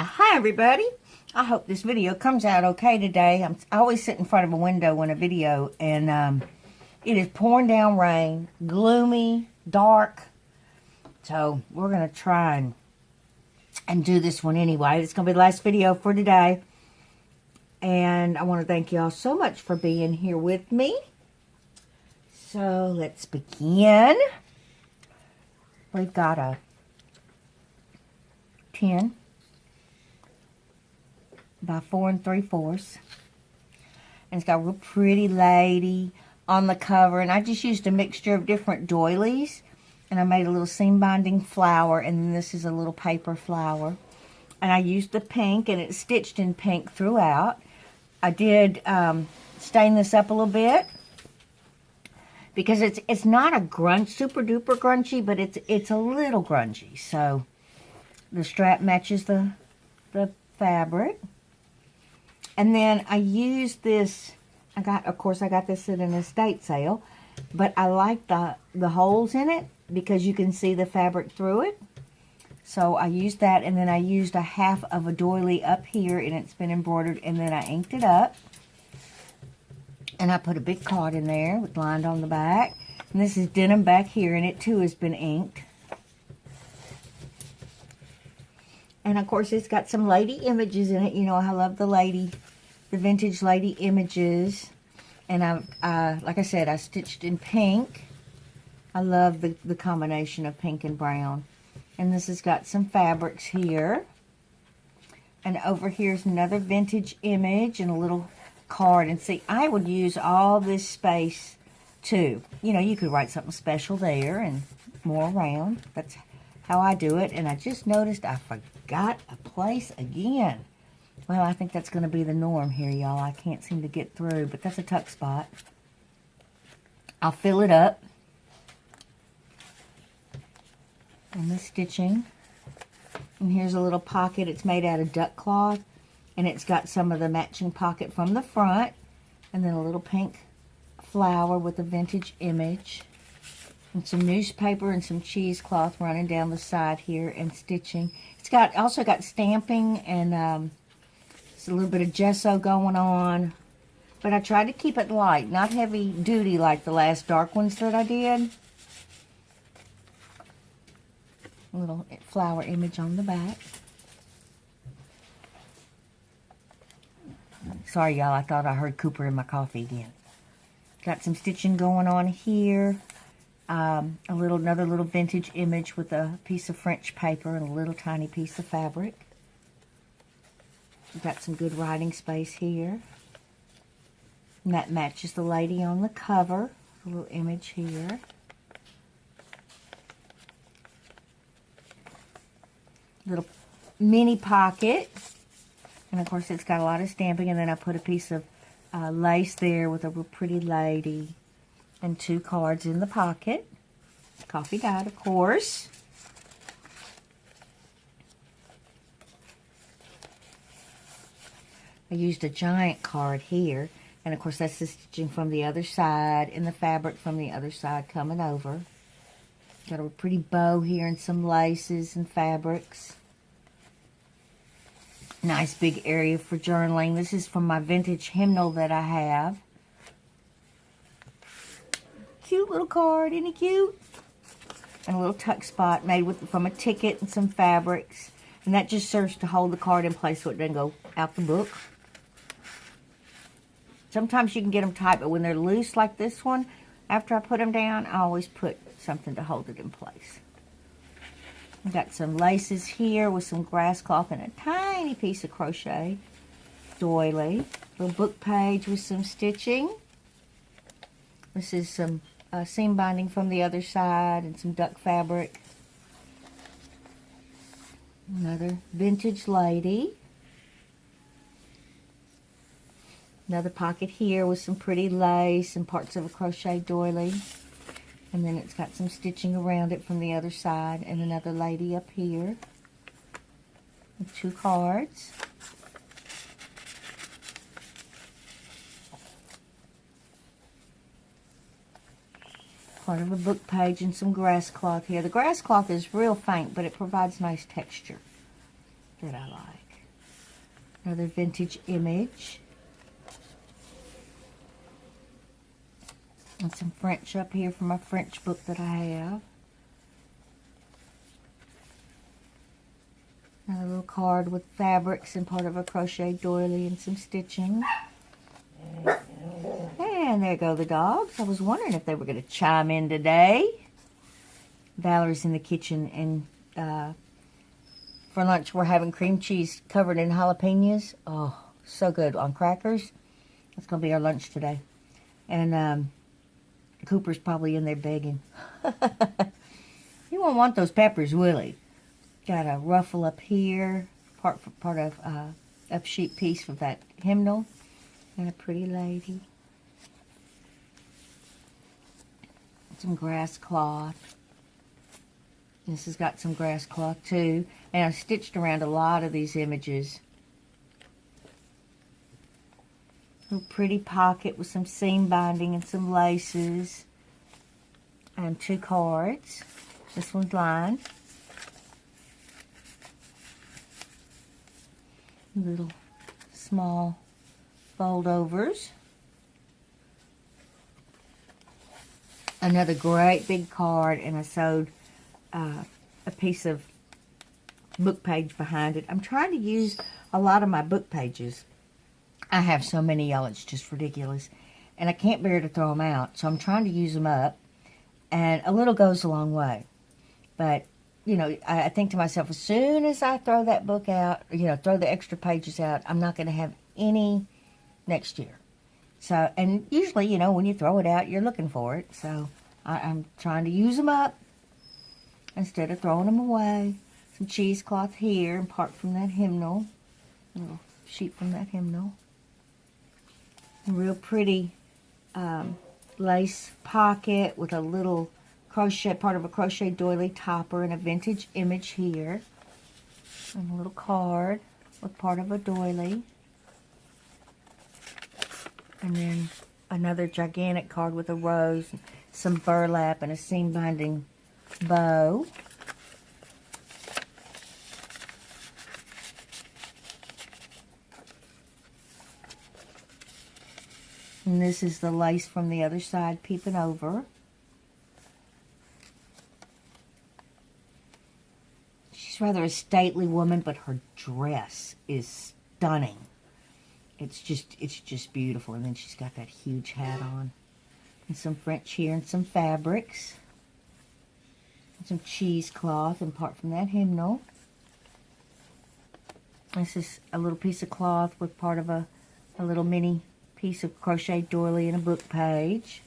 Hi everybody. I hope this video comes out okay today. I always sit in front of a window in a video and it is pouring down rain, gloomy, dark. So we're going to try and do this one anyway. It's going to be the last video for today. And I want to thank y'all so much for being here with me. So let's begin. We've got a 10 by 4 3/4. And it's got a real pretty lady on the cover. And I just used a mixture of different doilies. And I made a little seam binding flower. And then this is a little paper flower. And I used the pink, and it's stitched in pink throughout. I did stain this up a little bit. Because it's not a super duper grungy, but it's a little grungy. So the strap matches the fabric. And then I used this, of course I got this at an estate sale, but I like the holes in it because you can see the fabric through it. So I used that, and then I used a half of a doily up here, and it's been embroidered, and then I inked it up. And I put a big card in there with lined on the back. And this is denim back here, and it too has been inked. And of course it's got some lady images in it. You know, I love the vintage lady images. And like I said, I stitched in pink. I love the combination of pink and brown. And this has got some fabrics here. And over here's another vintage image and a little card. And see, I would use all this space too. You know, you could write something special there and more around. That's how I do it. And I just noticed I forgot a place again. Well, I think that's going to be the norm here, y'all. I can't seem to get through, but that's a tuck spot. I'll fill it up. And the stitching. And here's a little pocket. It's made out of duck cloth. And it's got some of the matching pocket from the front. And then a little pink flower with a vintage image. And some newspaper and some cheesecloth running down the side here and stitching. It's also got stamping and it's a little bit of gesso going on. But I tried to keep it light, not heavy duty like the last dark ones that I did. A little flower image on the back. Sorry, y'all. I thought I heard Cooper in my coffee again. Got some stitching going on here. Another little vintage image with a piece of French paper and a little tiny piece of fabric. We've got some good writing space here. And that matches the lady on the cover. A little image here. Little mini pocket. And of course it's got a lot of stamping, and then I put a piece of lace there with a real pretty lady and 2 cards in the pocket. Coffee dyed, of course. I used a giant card here, and of course that's the stitching from the other side and the fabric from the other side coming over. Got a pretty bow here and some laces and fabrics. Nice big area for journaling. This is from my vintage hymnal that I have. Cute little card, isn't it cute? And a little tuck spot made from a ticket and some fabrics. And that just serves to hold the card in place so it doesn't go out the book. Sometimes you can get them tight, but when they're loose like this one, after I put them down, I always put something to hold it in place. I've got some laces here with some grass cloth and a tiny piece of crochet doily. Little book page with some stitching. This is some seam binding from the other side and some duck fabric. Another vintage lady. Another pocket here with some pretty lace and parts of a crochet doily. And then it's got some stitching around it from the other side. And another lady up here. With 2 cards. part of a book page and some grass cloth here. The grass cloth is real faint, but it provides nice texture that I like. Another vintage image. And some French up here from my French book that I have. Another little card with fabrics and part of a crochet doily and some stitching. And there go the dogs. I was wondering if they were going to chime in today. Valerie's in the kitchen, and for lunch we're having cream cheese covered in jalapenos. Oh, so good on crackers. That's going to be our lunch today. And Cooper's probably in there begging. He won't want those peppers, will he? Got a ruffle up here, part of a sheet piece of that hymnal, and a pretty lady. Some grass cloth. This has got some grass cloth too, and I've stitched around a lot of these images. Little pretty pocket with some seam binding and some laces, and 2 cards. This one's lined. Little small fold overs. Another great big card, and I sewed a piece of book page behind it. I'm trying to use a lot of my book pages. I have so many, y'all, it's just ridiculous. And I can't bear to throw them out, so I'm trying to use them up. And a little goes a long way. But, you know, I think to myself, as soon as I throw that book out, you know, throw the extra pages out, I'm not going to have any next year. So, and usually, you know, when you throw it out, you're looking for it. So I'm trying to use them up instead of throwing them away. Some cheesecloth here, and part from that hymnal. A little sheet from that hymnal. A real pretty lace pocket with a little crochet, part of a crochet doily topper, and a vintage image here. And a little card with part of a doily. And then another gigantic card with a rose, some burlap, and a seam binding bow. And this is the lace from the other side peeping over. She's rather a stately woman, but her dress is stunning. It's just beautiful. And then she's got that huge hat on. And some French here and some fabrics. And some cheesecloth and part from that hymnal. This is a little piece of cloth with part of a little mini piece of crochet doily and a book page.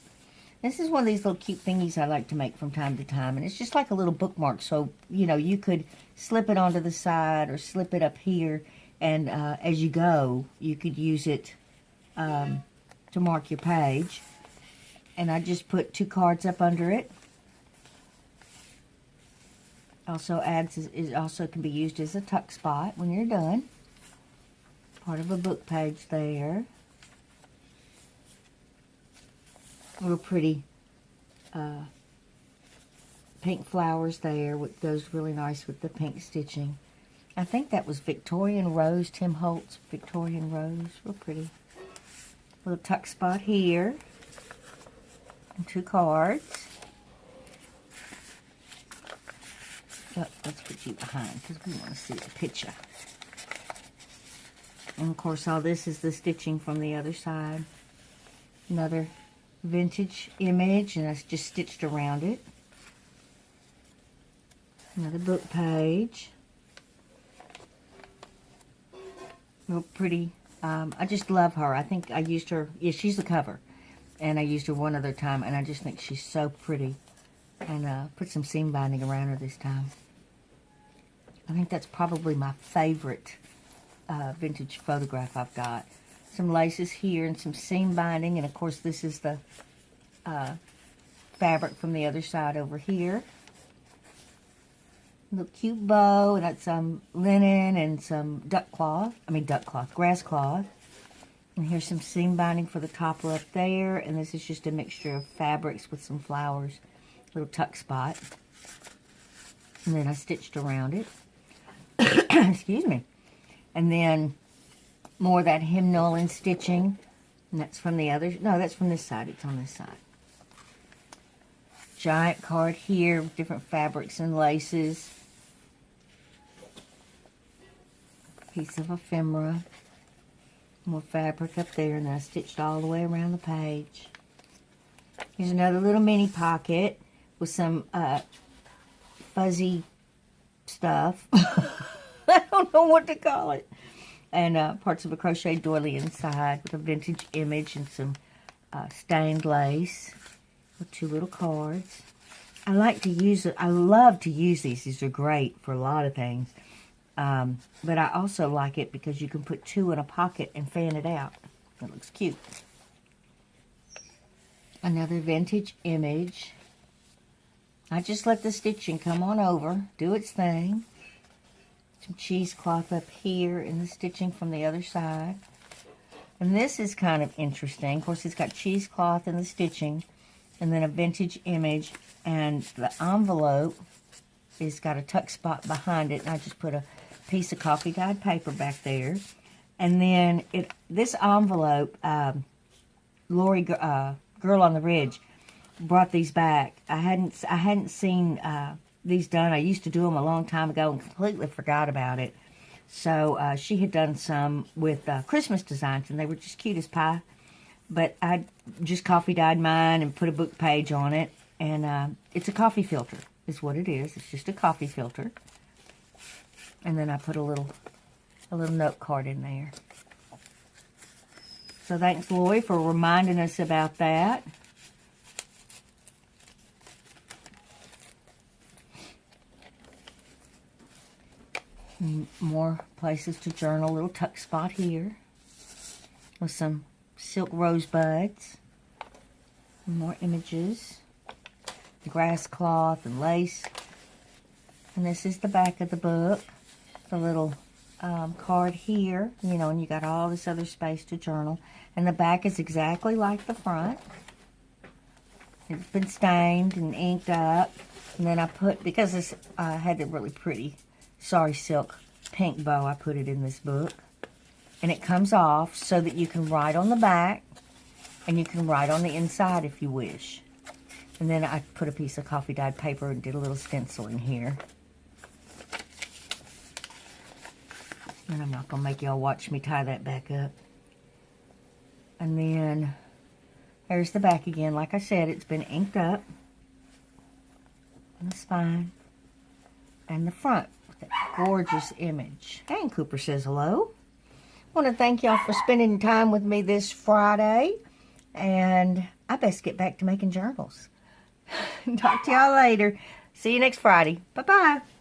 This is one of these little cute thingies I like to make from time to time. And it's just like a little bookmark. So, you know, you could slip it onto the side or slip it up here. And as you go, you could use it to mark your page. And I just put 2 cards up under it. Also also can be used as a tuck spot when you're done. Part of a book page there. Real pretty pink flowers there, which goes really nice with the pink stitching. I think that was Victorian Rose, Tim Holtz Victorian Rose. Real pretty. Little tuck spot here. And 2 cards. Oh, let's put you behind because we want to see the picture. And of course all this is the stitching from the other side. Another vintage image, and it's just stitched around it. Another book page. Real pretty. I just love her. I think I used her. Yeah, she's the cover. And I used her one other time, and I just think she's so pretty. And put some seam binding around her this time. I think that's probably my favorite vintage photograph I've got. Some laces here and some seam binding. And, of course, this is the fabric from the other side over here. Little cute bow, and that's some linen and some grass cloth. And here's some seam binding for the topper up there, and this is just a mixture of fabrics with some flowers, little tuck spot. And then I stitched around it. Excuse me. And then more of that hem knolling stitching. And that's from the other, no, that's from this side. It's on this side. Giant card here with different fabrics and laces. Piece of ephemera. More fabric up there, and then I stitched all the way around the page. Here's another little mini pocket with some fuzzy stuff. I don't know what to call it. And parts of a crochet doily inside with a vintage image and some stained lace with 2 little cards. I like to use it. I love to use these. These are great for a lot of things. But I also like it because you can put 2 in a pocket and fan it out. It looks cute. Another vintage image. I just let the stitching come on over, do its thing. Some cheesecloth up here and the stitching from the other side. And this is kind of interesting. Of course, it's got cheesecloth and the stitching, and then a vintage image, and the envelope is got a tuck spot behind it, and I just put a piece of coffee dyed paper back there. And then this envelope, Lori Girl on the Ridge brought these back. I hadn't seen these done. I used to do them a long time ago and completely forgot about it. So she had done some with Christmas designs, and they were just cute as pie. But I just coffee dyed mine and put a book page on it, and it's a coffee filter is what it is. It's just a coffee filter. And then I put a little note card in there. So thanks, Lori, for reminding us about that. And more places to journal. A little tuck spot here with some silk rosebuds. More images. The grass cloth and lace. And this is the back of the book. The little card here, you know, and you got all this other space to journal. And the back is exactly like the front. It's been stained and inked up. And then I put, because this had a really pretty Sari Silk pink bow, I put it in this book. And it comes off so that you can write on the back and you can write on the inside if you wish. And then I put a piece of coffee dyed paper and did a little stenciling here. And I'm not going to make y'all watch me tie that back up. And then there's the back again. Like I said, it's been inked up. And the spine. And the front with that gorgeous image. And Cooper says hello. I want to thank y'all for spending time with me this Friday. And I best get back to making journals. Talk to y'all later. See you next Friday. Bye-bye.